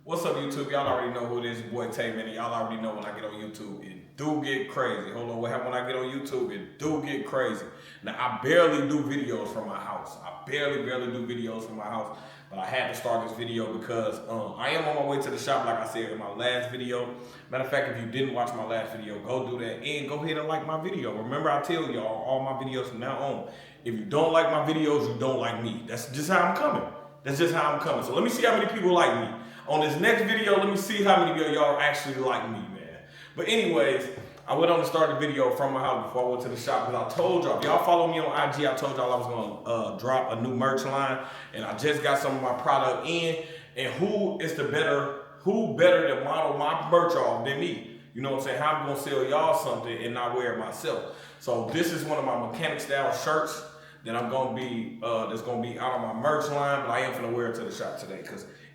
What's up, YouTube? Y'all already know who it is, your boy Tay, man. Y'all already know when I get on YouTube, it do get crazy. Hold on, what happened when I get on YouTube? It do get crazy. Now, I barely do videos from my house. I barely do videos from my house. But I had to start this video because I am on my way to the shop, like I said in my last video. Matter of fact, if you didn't watch my last video, go do that and go ahead and like my video. Remember, I tell y'all all my videos from now on, if you don't like my videos, you don't like me. That's just how I'm coming. That's just how I'm coming. So let me see how many people like me. On this next video, let me see how many of y'all actually like me, man. But anyways, I went on to start the video from my house before I went to the shop because I told y'all, if y'all follow me on IG, I told y'all I was gonna drop a new merch line, and I just got some of my product in. And who better to model my merch off than me? You know what I'm saying? How I'm gonna sell y'all something and not wear it myself. So this is one of my mechanic style shirts that I'm gonna be that's gonna be out on my merch line, but I am gonna wear it to the shop today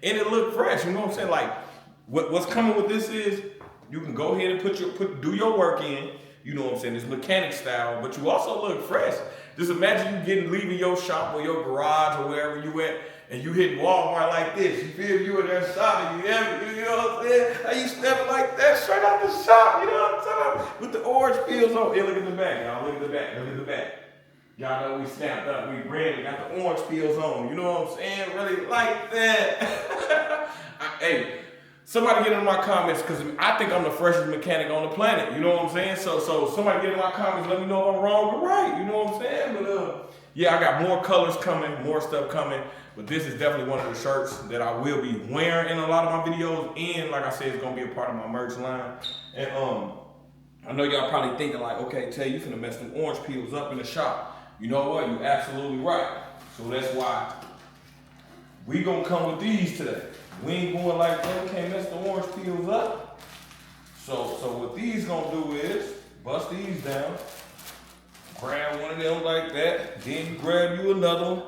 and it look fresh. You know what I'm saying? Like what's coming with this is you can go ahead and do your work in. You know what I'm saying? It's mechanic style, but you also look fresh. Just imagine you leaving your shop or your garage or wherever you at, and you hit Walmart like this. You feel you in there shopping, you know what I'm saying? How you stepping like that straight out the shop? You know what I'm talking about? With the orange peels on. Hey, look at the back, y'all. Look at the back. Look at the back. Y'all know we stamped up, we branded, got the orange peels on. You know what I'm saying? Really like that. Hey, somebody get in my comments, because I think I'm the freshest mechanic on the planet. You know what I'm saying? So somebody get in my comments, let me know if I'm wrong or right. You know what I'm saying? But yeah, I got more colors coming, more stuff coming. But this is definitely one of the shirts that I will be wearing in a lot of my videos. And like I said, it's gonna be a part of my merch line. And I know y'all probably thinking like, okay, Tay, you finna mess them orange peels up in the shop. You know what? You're absolutely right. So that's why we gonna come with these today. We ain't going like that. We can't mess the orange peels up. So what these gonna do is bust these down, grab one of them like that, then you grab you another one,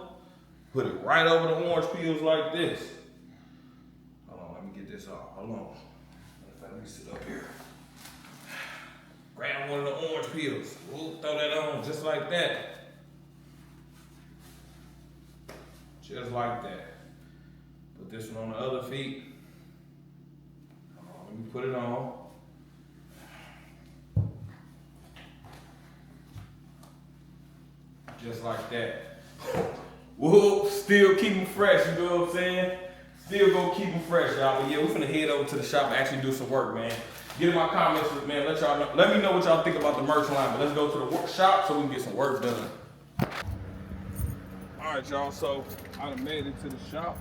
put it right over the orange peels like this. Hold on, let me get this off. Hold on. Let me sit up here. Grab one of the orange peels. We'll throw that on just like that. Just like that. Put this one on the other feet. Let me put it on. Just like that. Whoop, still keep them fresh, you know what I'm saying? Still gonna keep them fresh, y'all. But yeah, we're finna head over to the shop and actually do some work, man. Get in my comments, man. Let me know what y'all think about the merch line. But let's go to the workshop so we can get some work done. All right, y'all, so I done made it to the shop.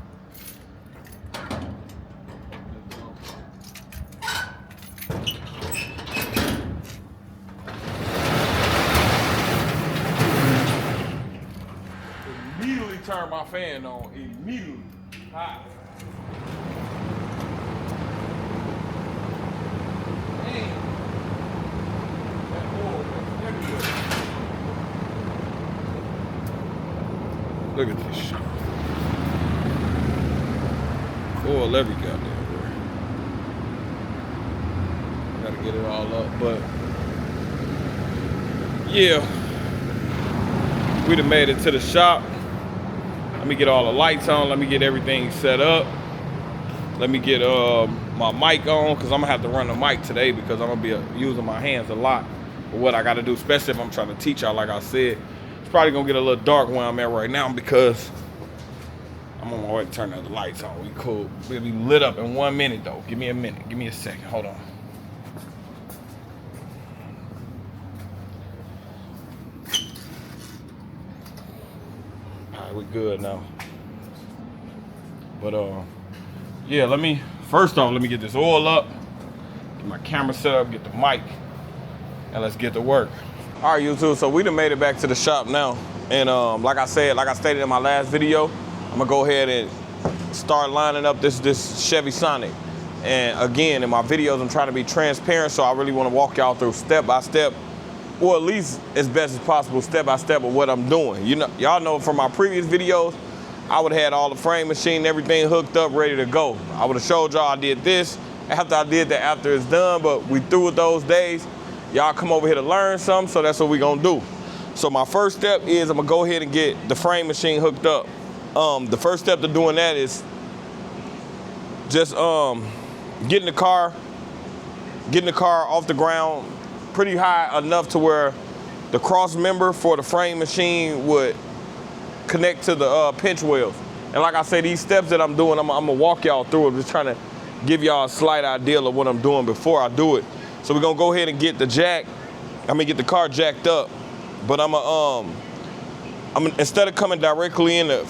Immediately turned my fan on, immediately. Hot. Man. That oil is everywhere. Look at this shit. Oil every goddamn where. Gotta get it all up, but yeah. We done made it to the shop. Let me get all the lights on. Let me get everything set up. Let me get my mic on, because I'm gonna have to run the mic today because I'm gonna be using my hands a lot for what I gotta do, especially if I'm trying to teach y'all, like I said. Probably gonna get a little dark where I'm at right now because I'm on my way to turn the lights on. We cool. We'll be lit up in 1 minute though. Give me a minute. Give me a second. Hold on. Alright, we good now. But yeah, first off, let me get this oil up, get my camera set up, get the mic, and let's get to work. All right, YouTube, so we done made it back to the shop now. And like I stated in my last video, I'm gonna go ahead and start lining up this Chevy Sonic. And again, in my videos, I'm trying to be transparent, so I really wanna walk y'all through step by step, or at least as best as possible, step by step of what I'm doing. You know, y'all know from my previous videos, I would've had all the frame machine and everything hooked up, ready to go. I would've showed y'all I did this after I did that after it's done, but we through with those days. Y'all come over here to learn something, so that's what we gonna do. So my first step is I'm gonna go ahead and get the frame machine hooked up. The first step to doing that is just getting the car off the ground pretty high enough to where the cross member for the frame machine would connect to the pinch wheels. And like I say, these steps that I'm doing, I'm gonna walk y'all through it, just trying to give y'all a slight idea of what I'm doing before I do it. So we're gonna go ahead and get the get the car jacked up. But instead of coming directly in the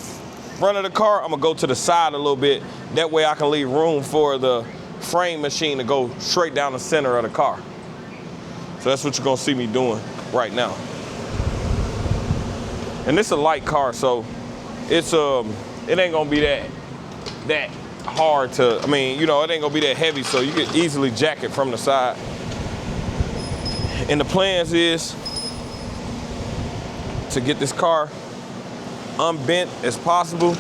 front of the car, I'm gonna go to the side a little bit. That way I can leave room for the frame machine to go straight down the center of the car. So that's what you're gonna see me doing right now. And this is a light car, so it's it ain't gonna be that hard to, it ain't gonna be that heavy, so you can easily jack it from the side. And the plans is to get this car unbent as possible,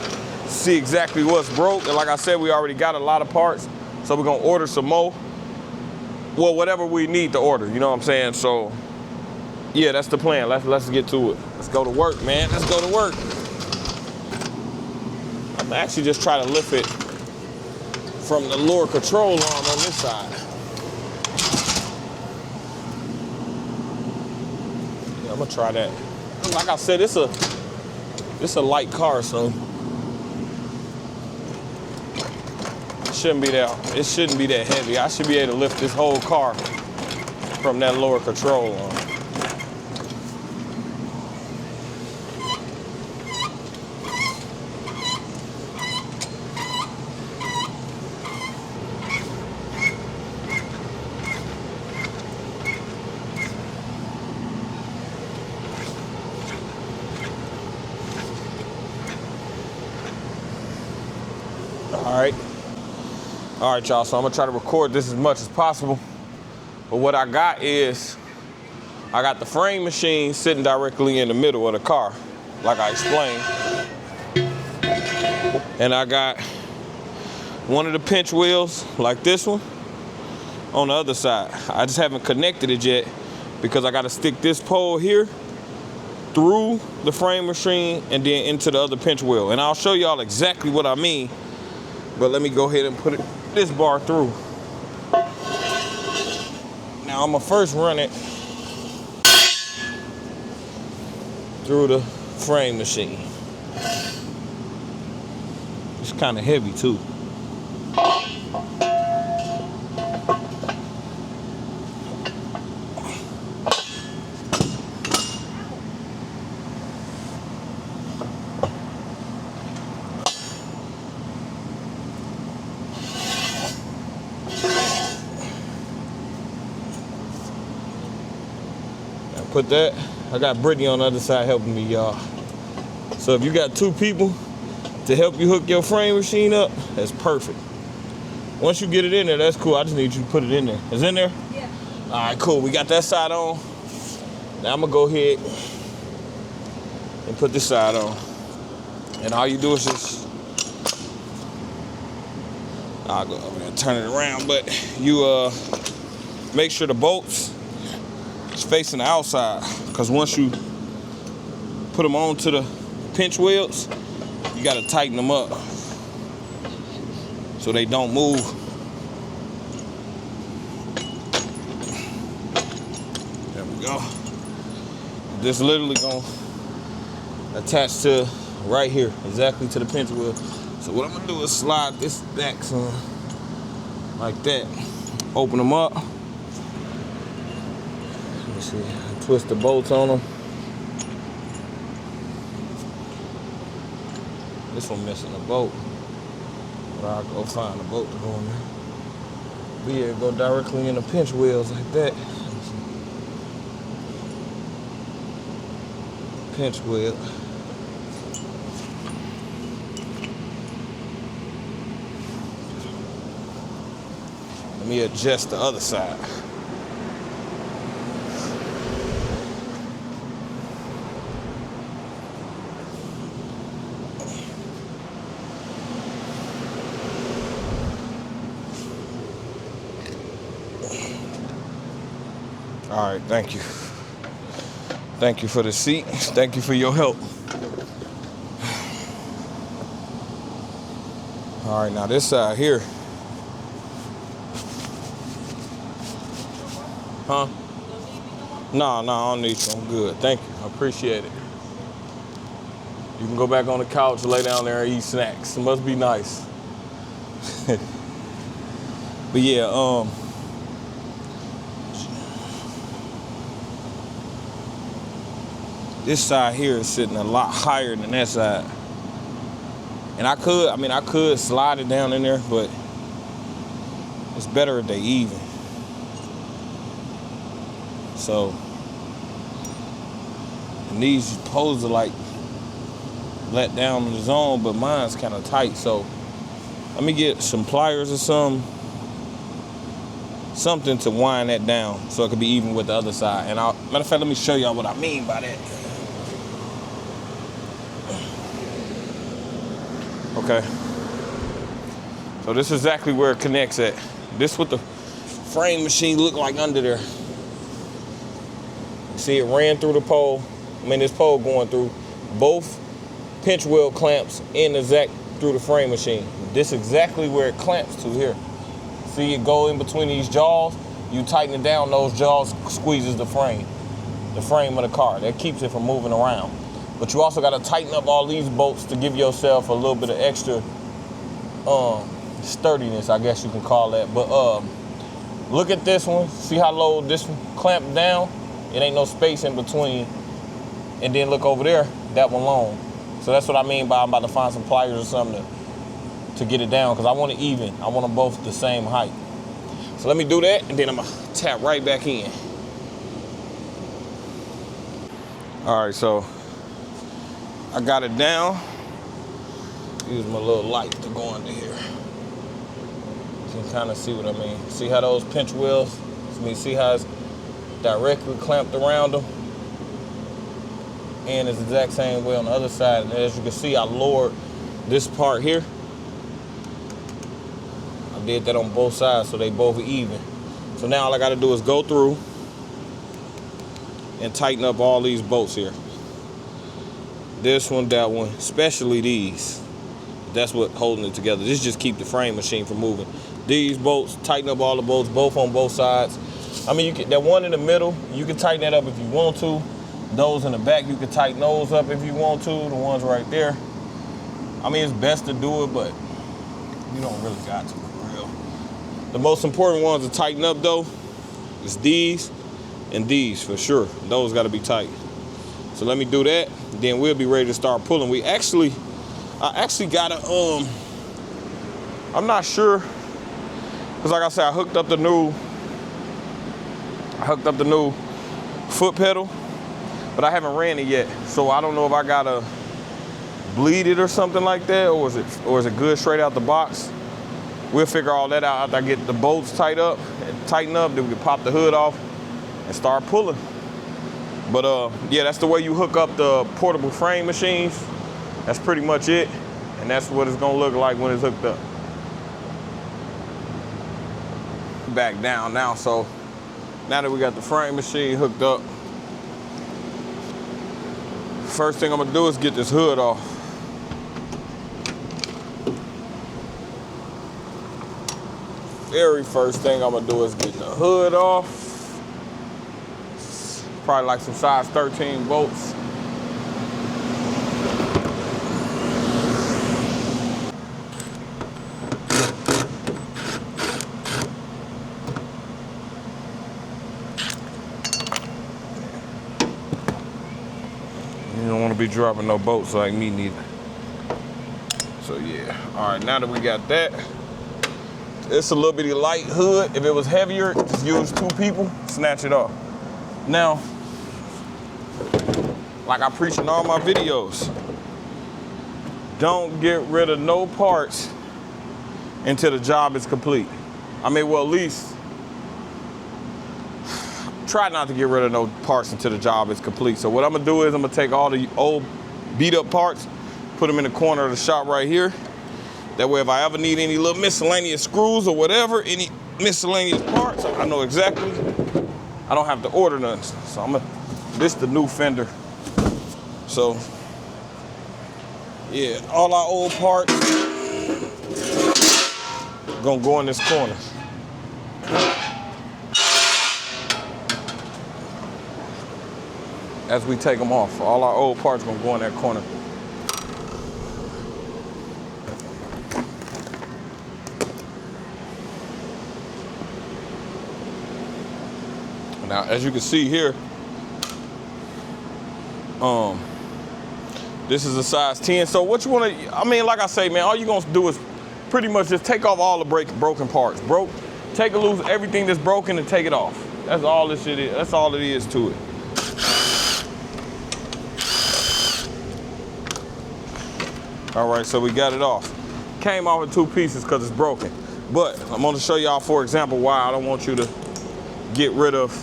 see exactly what's broke. And like I said, we already got a lot of parts, so we're gonna order some more. Well, whatever we need to order, you know what I'm saying? So yeah, that's the plan. Let's get to it. Let's go to work, man. Let's go to work. I'm actually just trying to lift it from the lower control arm on this side. Yeah, I'm gonna try that. Like I said, it's a light car, so it shouldn't be that heavy. I should be able to lift this whole car from that lower control arm. All right, y'all, so I'm gonna try to record this as much as possible. But what I got is, I got the frame machine sitting directly in the middle of the car, like I explained. And I got one of the pinch wheels, like this one, on the other side. I just haven't connected it yet because I gotta stick this pole here through the frame machine and then into the other pinch wheel. And I'll show y'all exactly what I mean, but let me go ahead and put this bar through. Now I'm gonna first run it through the frame machine. It's kind of heavy too. Put that, I got Brittany on the other side helping me, y'all. So if you got two people to help you hook your frame machine up, that's perfect. Once you get it in there, that's cool. I just need you to put it in there. Is it in there? Yeah. All right, cool. We got that side on. Now I'm gonna go ahead and put this side on. And all you do is just, I'll go over there and turn it around, but you make sure the bolts is facing the outside, because once you put them onto the pinch wheels, you got to tighten them up so they don't move. There we go. This literally gonna attach to right here, exactly to the pinch wheel. So what I'm gonna do is slide this back some like that. Open them up. Let's see, twist the bolts on them. This one missing a bolt, but I'll go find a bolt to go in there. But yeah, go directly in the pinch wheels like that. Pinch wheel. Let me adjust the other side. All right, thank you. Thank you for the seat. Thank you for your help. All right, now this side here, Huh? No, I don't need you. I'm good. Thank you. I appreciate it. You can go back on the couch, lay down there and eat snacks. It must be nice. But yeah, this side here is sitting a lot higher than that side. And I could slide it down in there, but it's better if they even. So, and these supposed to like let down the zone, but mine's kind of tight. So let me get some pliers or something to wind that down so it could be even with the other side. And matter of fact, let me show y'all what I mean by that. Okay. So this is exactly where it connects at. This is what the frame machine looked like under there. See, it ran through the pole. This pole going through both pinch wheel clamps and the zack through the frame machine. This is exactly where it clamps to here. See it go in between these jaws. You tighten it down, those jaws squeezes the frame of the car. That keeps it from moving around. But you also got to tighten up all these bolts to give yourself a little bit of extra sturdiness, I guess you can call that. But look at this one. See how low this one clamped down? It ain't no space in between. And then look over there, that one long. So that's what I mean by I'm about to find some pliers or something to get it down, because I want it even. I want them both the same height. So let me do that, and then I'm gonna tap right back in. All right, so I got it down. Use my little light to go under here. You can kind of see what I mean. See how those pinch wheels, see how it's directly clamped around them? And it's the exact same way on the other side. And as you can see, I lowered this part here. I did that on both sides so they both are even. So now all I gotta do is go through and tighten up all these bolts here. This one, that one, especially these. That's what holding it together. This just keep the frame machine from moving. These bolts, tighten up all the bolts, both on both sides. You can, that one in the middle, you can tighten that up if you want to. Those in the back, you can tighten those up if you want to. The ones right there. It's best to do it, but you don't really got to, for real. The most important ones to tighten up though is these and these for sure. Those got to be tight. So let me do that. Then we'll be ready to start pulling. I actually got a I'm not sure, because like I said, I hooked up the new foot pedal, but I haven't ran it yet. So I don't know if I gotta bleed it or something like that, or is it good straight out the box? We'll figure all that out after I get the bolts tighten up, then we can pop the hood off and start pulling. But yeah, that's the way you hook up the portable frame machines. That's pretty much it. And that's what it's gonna look like when it's hooked up. Back down now, so now that we got the frame machine hooked up, first thing I'm gonna do is get this hood off. Very first thing I'm gonna do is get the hood off. Probably like some size 13 bolts. You don't want to be dropping no bolts like me neither. So yeah, all right, now that we got that, it's a little bitty light hood. If it was heavier, just use 2 people, snatch it off. Now, like I preach in all my videos, don't get rid of no parts until the job is complete. At least try not to get rid of no parts until the job is complete. So what I'm gonna do is I'm gonna take all the old beat up parts, put them in the corner of the shop right here. That way if I ever need any little miscellaneous screws or whatever, any miscellaneous parts, I know exactly. I don't have to order none. So this the new fender. So yeah, all our old parts gonna go in this corner. as we take them off. All our old parts gonna go in that corner. Now, as you can see here, this is a size 10. So what you wanna, I mean, like I say, man, all you gonna do is pretty much just take off all the broken parts. Take a loose everything that's broken and take it off. That's all this shit is. That's all it is to it. All right, so we got it off. Came off in 2 pieces because it's broken. But I'm gonna show y'all, for example, why I don't want you to get rid of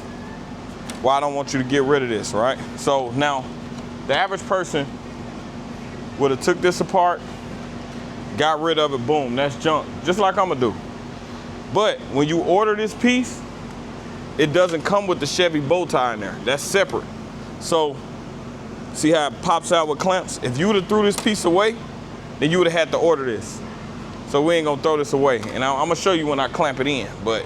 this, right? So now, the average person would have took this apart, got rid of it, boom, that's junk, just like I'm gonna do. But when you order this piece, it doesn't come with the Chevy bow tie in there. That's separate. So, see how it pops out with clamps? If you would have threw this piece away, then you would have had to order this. So we ain't gonna throw this away. And I'm gonna show you when I clamp it in, but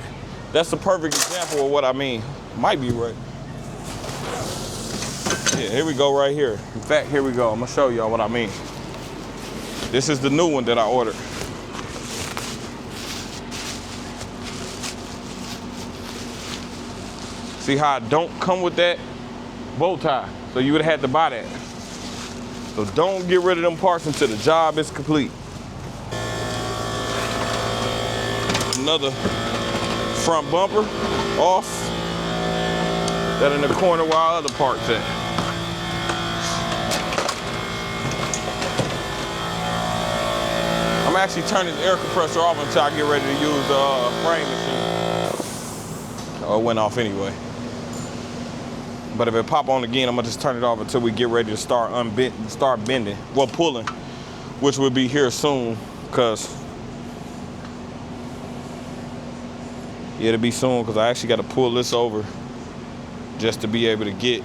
that's a perfect example of what I mean. Might be right. Yeah, here we go right here. In fact, here we go. I'm gonna show y'all what I mean. This is the new one that I ordered. See how it don't come with that bow tie? So you would have had to buy that. So don't get rid of them parts until the job is complete. Another front bumper off. That in the corner where our other parts at. I'm actually turning the air compressor off until I get ready to use the frame machine. Oh, it went off anyway. But if it pop on again, I'm gonna just turn it off until we get ready to start bending. Well, pulling, which will be here soon, cause it'll be soon, cause I actually got to pull this over just to be able to get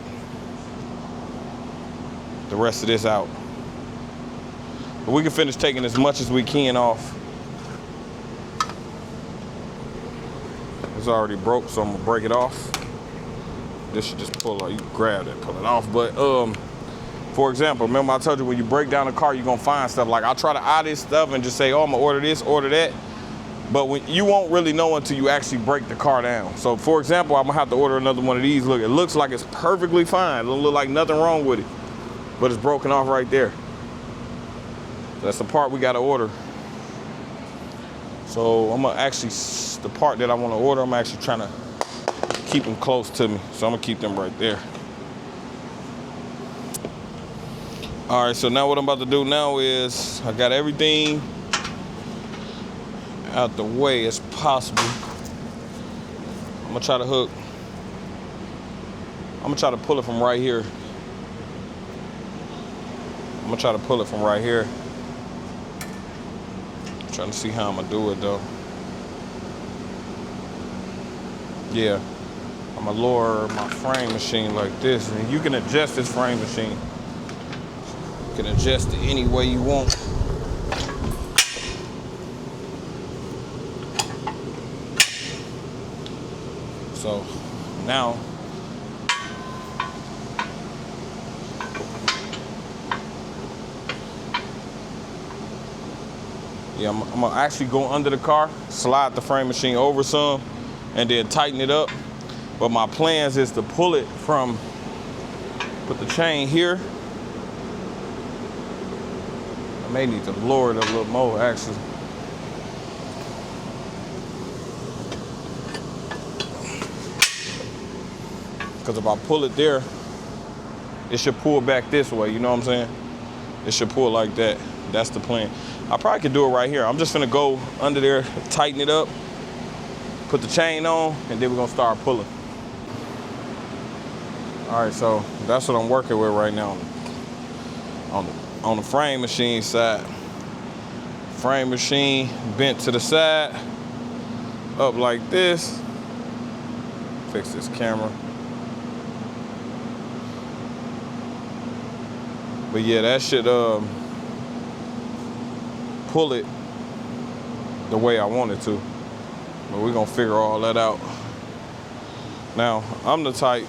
the rest of this out. But we can finish taking as much as we can off. It's already broke, so I'm gonna break it off. This should just pull out. You can grab it, pull it off. But for example, remember I told you when you break down a car, you're gonna find stuff. Like I try to eye this stuff and just say, oh, I'm gonna order this, order that. But when you won't really know until you actually break the car down. So for example, I'm gonna have to order another one of these. Look, it looks like it's perfectly fine. It don't look like nothing wrong with it, but it's broken off right there. That's the part we gotta order. So I'm gonna actually, the part that I wanna order, I'm actually trying to keep them close to me. So I'm gonna keep them right there. All right, so now what I'm about to do now is I got everything out the way as possible. I'm gonna try to hook. I'm gonna try to pull it from right here. I'm gonna try to pull it from right here. I'm trying to see how I'm gonna do it though. Yeah, I'm gonna lower my frame machine like this, and you can adjust this frame machine. You can adjust it any way you want. So now, yeah, I'm gonna actually go under the car, slide the frame machine over some, and then tighten it up. But my plans is to pull it from, put the chain here. I may need to lower it a little more actually. Because if I pull it there, it should pull back this way, you know what I'm saying? It should pull like that. That's the plan. I probably could do it right here. I'm just gonna go under there, tighten it up, put the chain on, and then we're gonna start pulling. All right, so that's what I'm working with right now on the frame machine side. Frame machine bent to the side, up like this. Fix this camera. But yeah, that should pull it the way I want it to. But we're gonna figure all that out. Now, I'm the type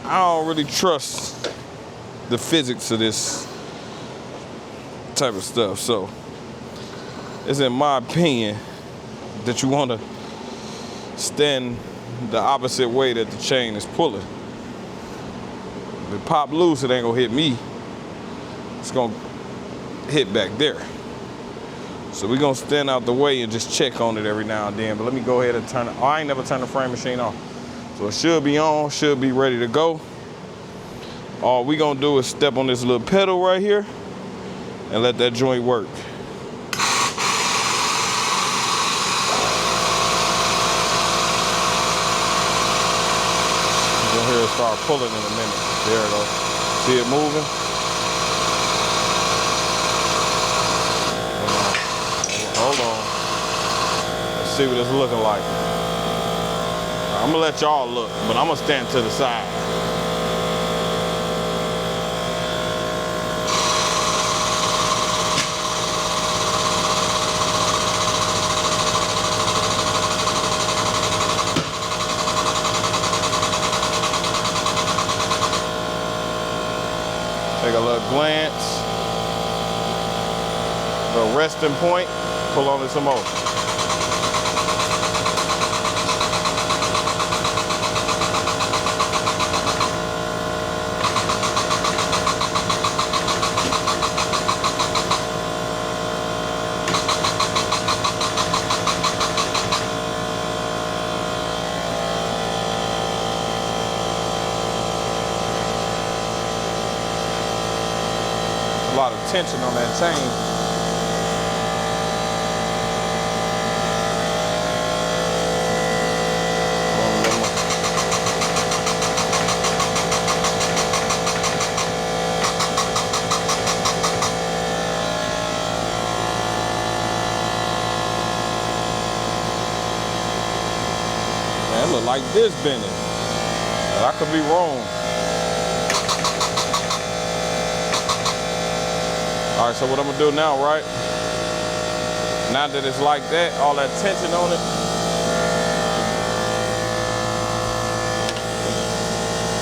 I don't really trust the physics of this type of stuff. So it's in my opinion that you want to stand the opposite way that the chain is pulling. If it pop loose, it ain't gonna hit me. It's gonna hit back there. So we're gonna stand out the way and just check on it every now and then. But let me go ahead and turn it. Oh, I ain't never turned the frame machine on. So it should be on, should be ready to go. All we gonna do is step on this little pedal right here and let that joint work. You're gonna hear it start pulling in a minute. There it goes. See it moving? Hold on. Let's see what it's looking like. I'm gonna let y'all look, but I'm gonna stand to the side. Take a little glance. The resting point. Pull on it some more. A lot of tension on that chain. Man, it look like this bending. I could be wrong. All right, so what I'm gonna do now, right? Now that it's like that, all that tension on it,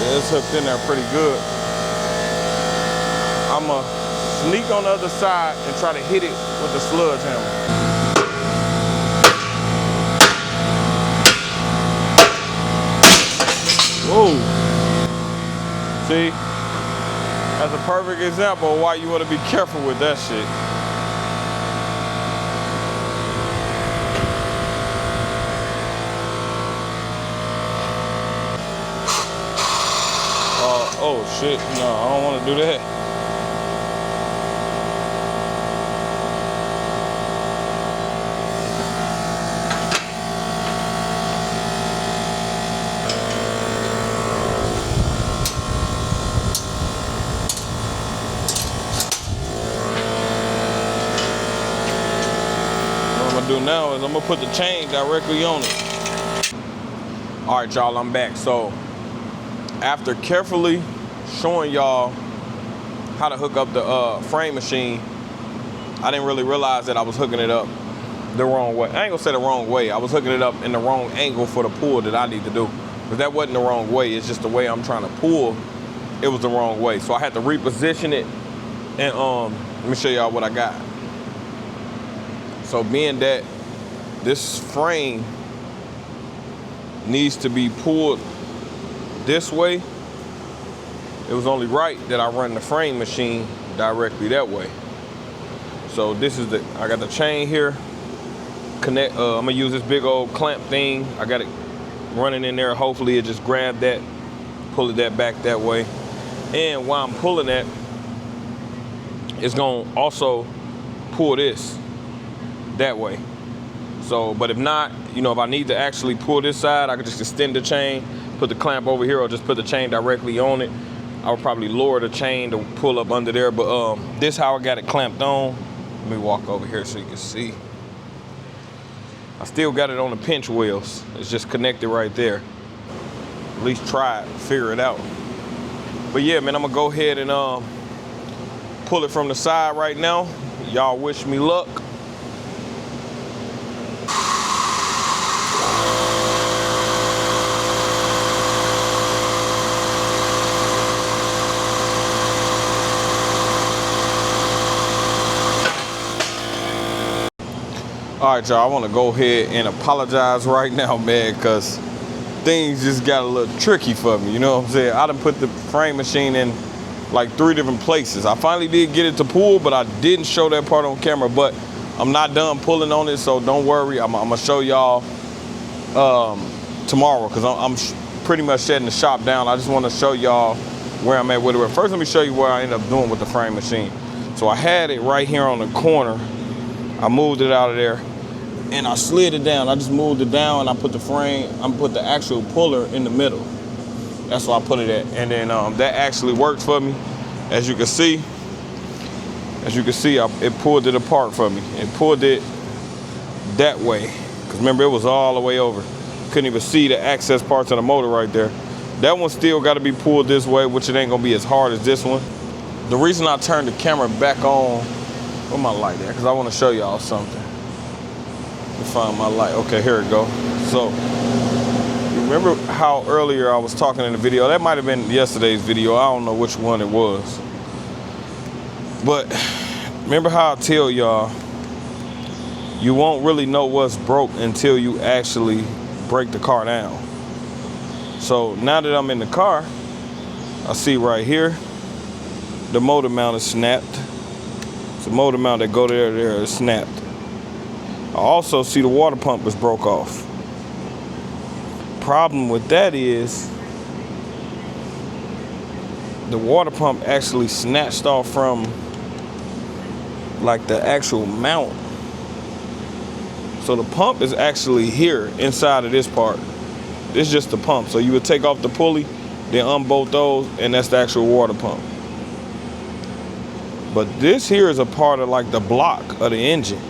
yeah, it's hooked in there pretty good. I'm gonna sneak on the other side and try to hit it with the sludge hammer. Whoa. See? That's a perfect example of why you want to be careful with that shit. Oh shit, no, I don't want to do that. Do now is I'm gonna put the chain directly on it. All right, y'all, I'm back. So after carefully showing y'all how to hook up the frame machine, I didn't really realize that I was hooking it up the wrong way. I ain't gonna say the wrong way. I was hooking it up in the wrong angle for the pull that I need to do. But that wasn't the wrong way. It's just the way I'm trying to pull. It was the wrong way. So I had to reposition it. And let me show y'all what I got. So being that this frame needs to be pulled this way, it was only right that I run the frame machine directly that way. So this is I got the chain here. I'm gonna use this big old clamp thing. I got it running in there. Hopefully it just grabbed that, pull that back that way. And while I'm pulling that, it's gonna also pull this that way. So, but if not, you know, if I need to actually pull this side, I could just extend the chain, put the clamp over here, or just put the chain directly on it. I would probably lower the chain to pull up under there, but this how I got it clamped on. Let me walk over here so you can see. I still got it on the pinch wheels. It's just connected right there. At least try it, figure it out. But yeah, man, I'm gonna go ahead and pull it from the side right now. Y'all wish me luck. All right, y'all, I want to go ahead and apologize right now, man, because things just got a little tricky for me. You know what I'm saying? I done put the frame machine in like 3 different places. I finally did get it to pull, but I didn't show that part on camera. But I'm not done pulling on it, so don't worry. I'm gonna show y'all tomorrow, because I'm pretty much shutting the shop down. I just want to show y'all where I'm at with it. First, let me show you what I ended up doing with the frame machine. So I had it right here on the corner. I moved it out of there and I slid it down. I just moved it down and I put the actual puller in the middle. That's where I put it at. And then that actually worked for me. As you can see, it pulled it apart for me. It pulled it that way. Because remember, it was all the way over. Couldn't even see the access parts of the motor right there. That one still got to be pulled this way, which it ain't going to be as hard as this one. The reason I turned the camera back on, where my light at? Because I want to show y'all something. Let me find my light. Okay, here it go. So, remember how earlier I was talking in the video? That might have been yesterday's video. I don't know which one it was. But remember how I tell y'all, you won't really know what's broke until you actually break the car down. So now that I'm in the car, I see right here, the motor mount is snapped. It's a motor mount that go there is snapped. I also see the water pump is broke off. Problem with that is the water pump actually snatched off from like the actual mount. So the pump is actually here inside of this part. This is just the pump. So you would take off the pulley, then unbolt those, and that's the actual water pump. But this here is a part of like the block of the engine.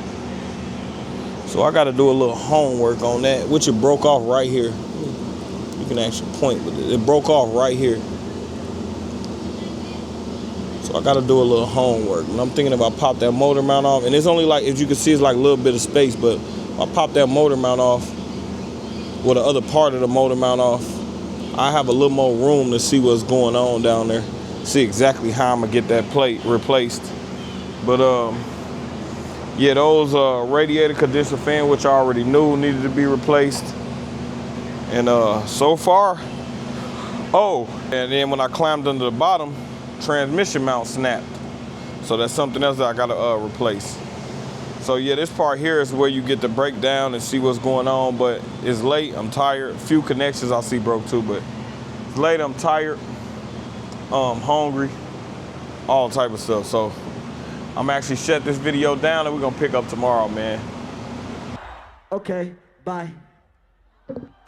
So I got to do a little homework on that, which it broke off right here. You can actually point with it. It broke off right here. So I got to do a little homework. And I'm thinking if I pop that motor mount off, and it's only like, as you can see, it's like a little bit of space, but if I pop that motor mount off, or the other part of the motor mount off, I have a little more room to see what's going on down there. See exactly how I'm gonna get that plate replaced. But yeah, those radiator condenser fan, which I already knew needed to be replaced. And so far, oh, and then when I climbed under the bottom, transmission mount snapped. So that's something else that I gotta replace. So yeah, this part here is where you get to break down and see what's going on, but it's late, I'm tired. A few connections I see broke too, but it's late, I'm tired, hungry, all type of stuff. So I'm actually shut this video down and we're gonna pick up tomorrow, man. Okay, bye.